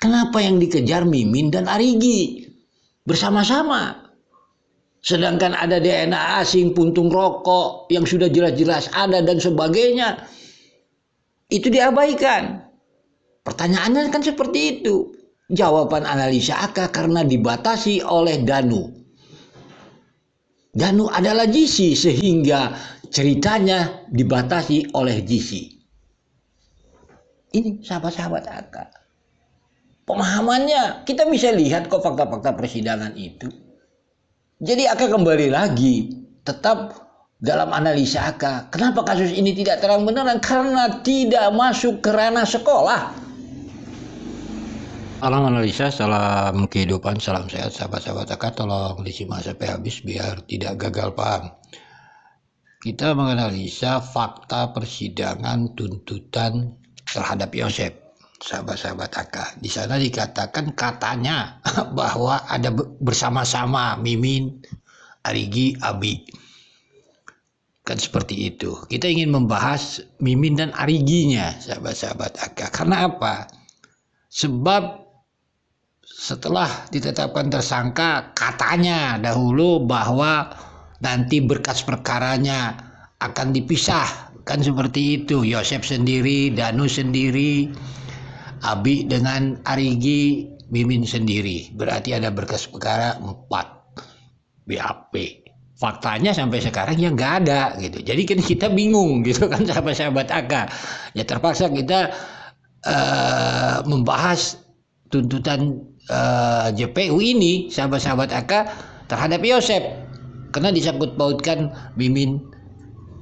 Kenapa yang dikejar Mimin dan Arigi bersama-sama? Sedangkan ada DNA asing, puntung rokok yang sudah jelas-jelas ada dan sebagainya. Itu diabaikan. Pertanyaannya kan seperti itu. Jawaban analisa AK karena dibatasi oleh Danu. Danu adalah GC sehingga ceritanya dibatasi oleh GC. Ini sahabat-sahabat AK. Pemahamannya kita bisa lihat kok fakta-fakta persidangan itu. Jadi AK kembali lagi tetap dalam analisa AK. Kenapa kasus ini tidak terang benderang? Karena tidak masuk ke ranah sekolah. Salam analisa, salam kehidupan, salam sehat sahabat-sahabat AK. Tolong disimak sampai habis biar tidak gagal paham. Kita menganalisa fakta persidangan tuntutan terhadap Yosef, sahabat-sahabat AK. Di sana dikatakan katanya bahwa ada bersama-sama Mimin, Arigi, Abi. Kan seperti itu. Kita ingin membahas Mimin dan Ariginya, sahabat-sahabat AK. Karena apa? Sebab setelah ditetapkan tersangka, katanya dahulu bahwa nanti berkas perkaranya akan dipisah. Kan seperti itu. Yosef sendiri, Danu sendiri, Abi dengan Arigi, Mimin sendiri. Berarti ada berkas perkara 4 BAP. Faktanya sampai sekarang ya nggak ada gitu. Jadi kan kita bingung gitu kan sahabat-sahabat AK. Ya terpaksa kita membahas tuntutan JPU ini sahabat-sahabat AK terhadap Yosef. Karena disangkut pautkan Mimin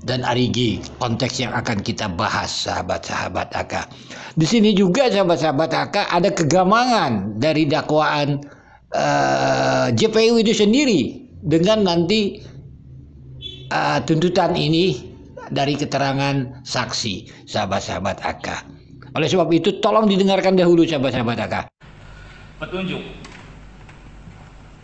dan Arigi, konteks yang akan kita bahas sahabat-sahabat AK. Di sini juga sahabat-sahabat AK ada kegamangan dari dakwaan JPU itu sendiri dengan nanti tuntutan ini dari keterangan saksi sahabat-sahabat AK. Oleh sebab itu tolong didengarkan dahulu sahabat-sahabat AK. Petunjuk.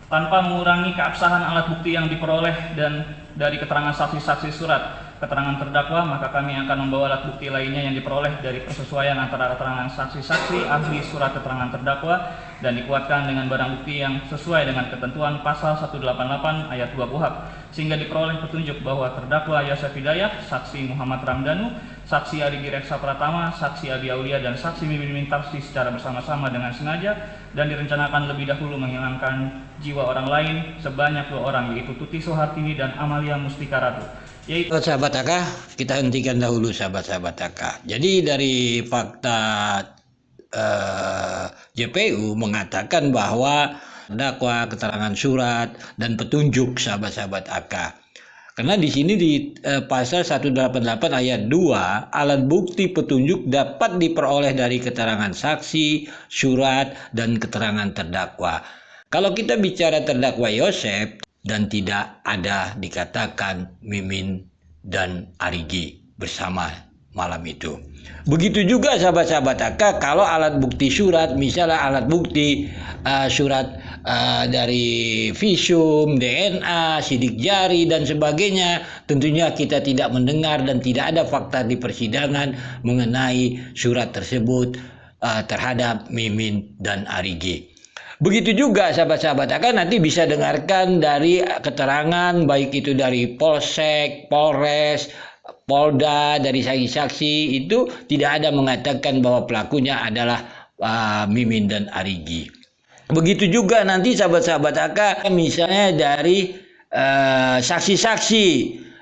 Tanpa mengurangi keabsahan alat bukti yang diperoleh dan dari keterangan saksi-saksi surat keterangan terdakwa, maka kami akan membawa alat bukti lainnya yang diperoleh dari persesuaian antara keterangan saksi-saksi ahli surat keterangan terdakwa dan dikuatkan dengan barang bukti yang sesuai dengan ketentuan pasal 188 ayat 2 KUHP, sehingga diperoleh petunjuk bahwa terdakwa Yosef Hidayat, saksi Muhammad Ramdhanu, saksi Arigi Reksa Pratama, saksi Abi Aulia, dan saksi Mimin Mintarsi secara bersama-sama dengan sengaja dan direncanakan lebih dahulu menghilangkan jiwa orang lain sebanyak 2 orang, yaitu Tuti Soehartini dan Amalia Mustika Ratu. Sahabat AK, kita hentikan dahulu sahabat-sahabat AK. Jadi dari fakta JPU mengatakan bahwa terdakwa, keterangan surat, dan petunjuk sahabat-sahabat AK. Karena di sini di pasal 188 ayat 2, alat bukti petunjuk dapat diperoleh dari keterangan saksi, surat, dan keterangan terdakwa. Kalau kita bicara terdakwa Yosef, dan tidak ada dikatakan Mimin dan Arigi bersama malam itu. Begitu juga sahabat-sahabat AK kalau alat bukti surat, misalnya alat bukti surat dari visum, DNA, sidik jari dan sebagainya, tentunya kita tidak mendengar dan tidak ada fakta di persidangan mengenai surat tersebut terhadap Mimin dan Arigi. Begitu juga sahabat-sahabat akan nanti bisa dengarkan dari keterangan baik itu dari Polsek, Polres, Polda, dari saksi-saksi itu tidak ada mengatakan bahwa pelakunya adalah Mimin dan Arigi. Begitu juga nanti sahabat-sahabat AK misalnya dari saksi-saksi.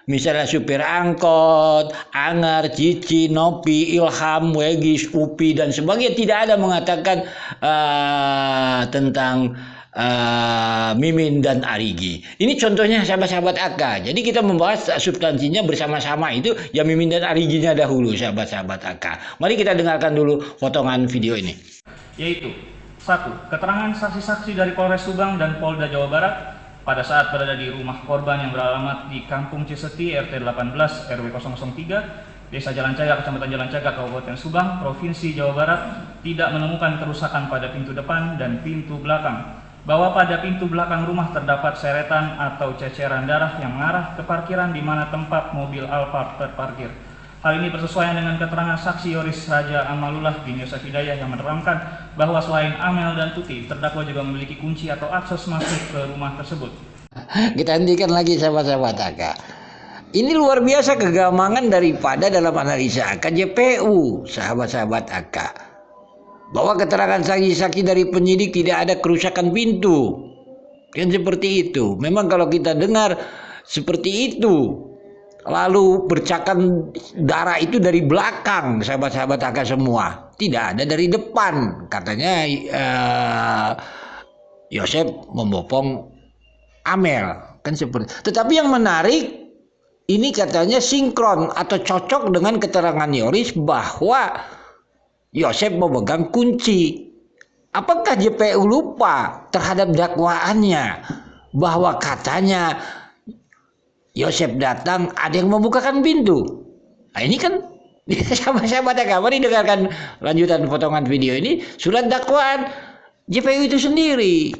Misalnya supir angkot, Angar, Cici, Nopi, Ilham, Wegis, Upi, dan sebagainya tidak ada mengatakan tentang Mimin dan Arigi. Ini contohnya sahabat-sahabat AK. Jadi kita membahas substansinya bersama-sama itu ya Mimin dan Ariginya dahulu sahabat-sahabat AK. Mari kita dengarkan dulu potongan video ini. Yaitu 1. Keterangan saksi-saksi dari Polres Subang dan Polda Jawa Barat pada saat berada di rumah korban yang beralamat di Kampung Ciseti, RT 18, RW 003, Desa Jalan Cagak, Kecamatan Jalan Cagak, Kabupaten Subang, Provinsi Jawa Barat, tidak menemukan kerusakan pada pintu depan dan pintu belakang. Bahwa pada pintu belakang rumah terdapat seretan atau ceceran darah yang mengarah ke parkiran di mana tempat mobil Alphard terparkir. Hal ini bersesuaian dengan keterangan saksi Yoris Raja Amalullah bin Yosef Hidayat yang menerangkan bahwa selain Amel dan Tuti, terdakwa juga memiliki kunci atau akses masuk ke rumah tersebut. Kita hentikan lagi sahabat-sahabat AK. Ini luar biasa kegamangan daripada dalam analisa AK JPU, sahabat-sahabat AK. Bahwa keterangan saksi-saksi dari penyidik tidak ada kerusakan pintu. Kan seperti itu. Memang kalau kita dengar seperti itu, lalu bercakan darah itu dari belakang, sahabat-sahabat AK semua. Tidak ada dari depan. Katanya Yosef membopong Amel. Kan seperti. Tetapi yang menarik, ini katanya sinkron atau cocok dengan keterangan Yoris bahwa Yosef memegang kunci. Apakah JPU lupa terhadap dakwaannya bahwa katanya Yosef datang ada yang membukakan pintu? Nah ini kan sahabat-sahabat mari dengarkan lanjutan potongan video ini surat dakwaan JPU itu sendiri.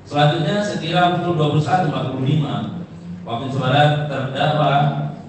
Selanjutnya sekira pukul 21.45 waktu Barat terdakwa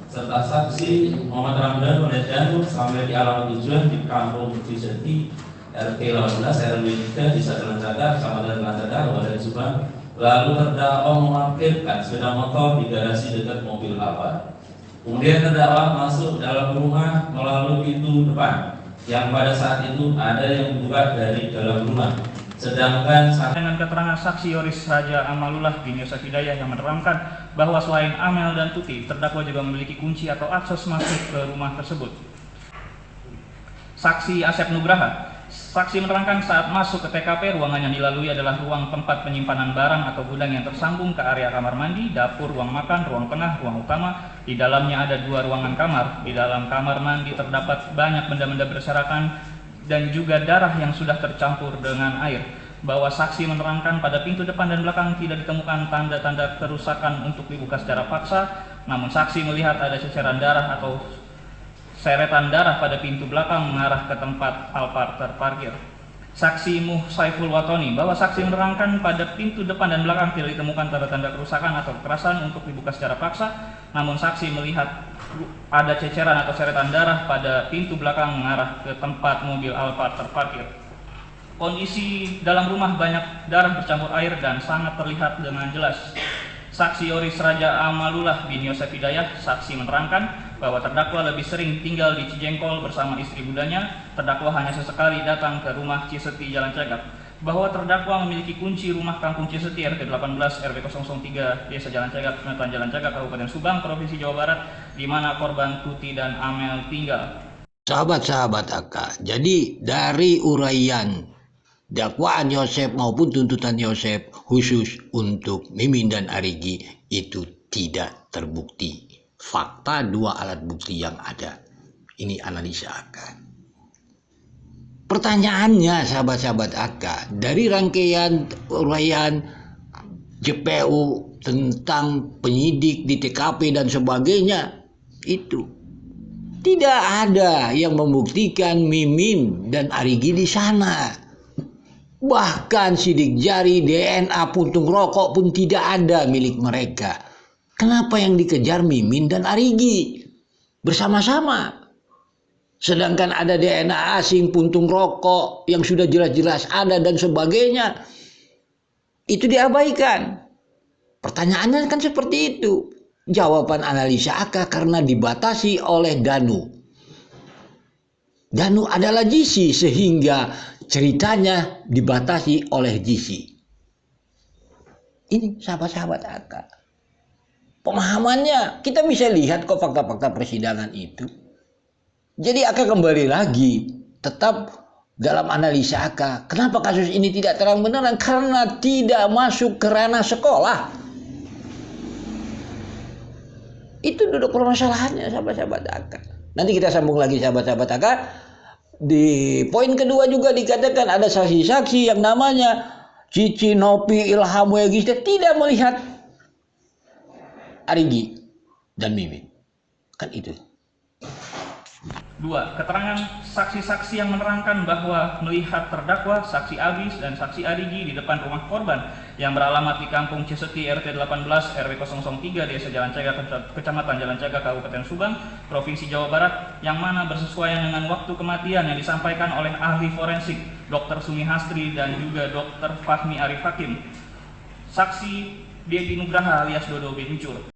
serta saksi Muhammad Ramdan alias Danu sampai di alamat tujuan di Kampung Ciseti RT 18 RW 3 Desa Jalan Cagar, Kecamatan Jalan Cagar, Kabupaten Subang. Lalu terdakwa memarkirkan sepeda motor di garasi dekat mobil Alphard. Kemudian terdakwa masuk dalam rumah melalui pintu depan yang pada saat itu ada yang dibuka dari dalam rumah. Sedangkan dengan keterangan saksi Yoris Raja Amalullah bin Yosef Hidayah yang menerangkan bahwa selain Amel dan Tuti, terdakwa juga memiliki kunci atau akses masuk ke rumah tersebut. Saksi Asep Nugraha, saksi menerangkan saat masuk ke TKP, ruangan yang dilalui adalah ruang tempat penyimpanan barang atau gudang yang tersambung ke area kamar mandi, dapur, ruang makan, ruang tengah, ruang utama. Di dalamnya ada 2 ruangan kamar. Di dalam kamar mandi terdapat banyak benda-benda berserakan dan juga darah yang sudah tercampur dengan air. Bahwa saksi menerangkan pada pintu depan dan belakang tidak ditemukan tanda-tanda kerusakan untuk dibuka secara paksa, namun saksi melihat ada ceceran darah atau seretan darah pada pintu belakang mengarah ke tempat Alphard terparkir. Saksi Muh Saiful Watoni, bahwa saksi menerangkan pada pintu depan dan belakang tidak ditemukan tanda-tanda kerusakan atau kekerasan untuk dibuka secara paksa, namun saksi melihat ada ceceran atau seretan darah pada pintu belakang mengarah ke tempat mobil Alphard terparkir. Kondisi dalam rumah banyak darah bercampur air dan sangat terlihat dengan jelas. Saksi Yoris Raja Amalullah bin Yosef Hidayah, saksi menerangkan bahwa terdakwa lebih sering tinggal di Cijengkol bersama istri mudanya. Terdakwa hanya sesekali datang ke rumah Ciseti Jalan Cagak. Bahwa terdakwa memiliki kunci rumah kampung Ciseti RT 18 RW 003 Desa Jalan Cagak, Kecamatan Jalan Cagak, Kabupaten Subang, Provinsi Jawa Barat, di mana korban Tuti dan Amel tinggal. Sahabat-sahabat AK, jadi dari uraian dakwaan Yosef maupun tuntutan Yosef khusus untuk Mimin dan Arigi itu tidak terbukti. Fakta 2 alat bukti yang ada. Ini analisa AK. Pertanyaannya sahabat-sahabat AK, dari rangkaian uraian JPU tentang penyidik di TKP dan sebagainya, itu tidak ada yang membuktikan Mimin dan Arigi di sana. Bahkan sidik jari, DNA, puntung rokok pun tidak ada milik mereka. Kenapa yang dikejar Mimin dan Arigi bersama-sama? Sedangkan ada DNA asing, puntung rokok yang sudah jelas-jelas ada dan sebagainya. Itu diabaikan. Pertanyaannya kan seperti itu. Jawaban analisa AK karena dibatasi oleh Danu. Danu adalah GC sehingga ceritanya dibatasi oleh GC. Ini sahabat-sahabat AK. Pemahamannya kita bisa lihat kok fakta-fakta persidangan itu. Jadi AK kembali lagi tetap dalam analisa AK. Kenapa kasus ini tidak terang benderang? Karena tidak masuk ke ranah sekolah. Itu duduk permasalahannya sahabat-sahabat AK. Nanti kita sambung lagi sahabat-sahabat AK. Di poin kedua juga dikatakan ada saksi-saksi yang namanya Cici, Nopi, Ilham, Wegis tidak melihat Arigi dan Mimin. Kan itu. 2. Keterangan saksi-saksi yang menerangkan bahwa melihat terdakwa, saksi Abis dan saksi Arigi di depan rumah korban yang beralamat di Kampung Ciseti RT 18 RW 003 Desa Jalan Cagak, Kecamatan Jalan Cagak, Kabupaten Subang, Provinsi Jawa Barat, yang mana bersesuaian dengan waktu kematian yang disampaikan oleh ahli forensik Dr. Sumi Hastri dan juga Dr. Fahmi Arif Hakim. Saksi Dedi Nugraha alias Dodo Bencur.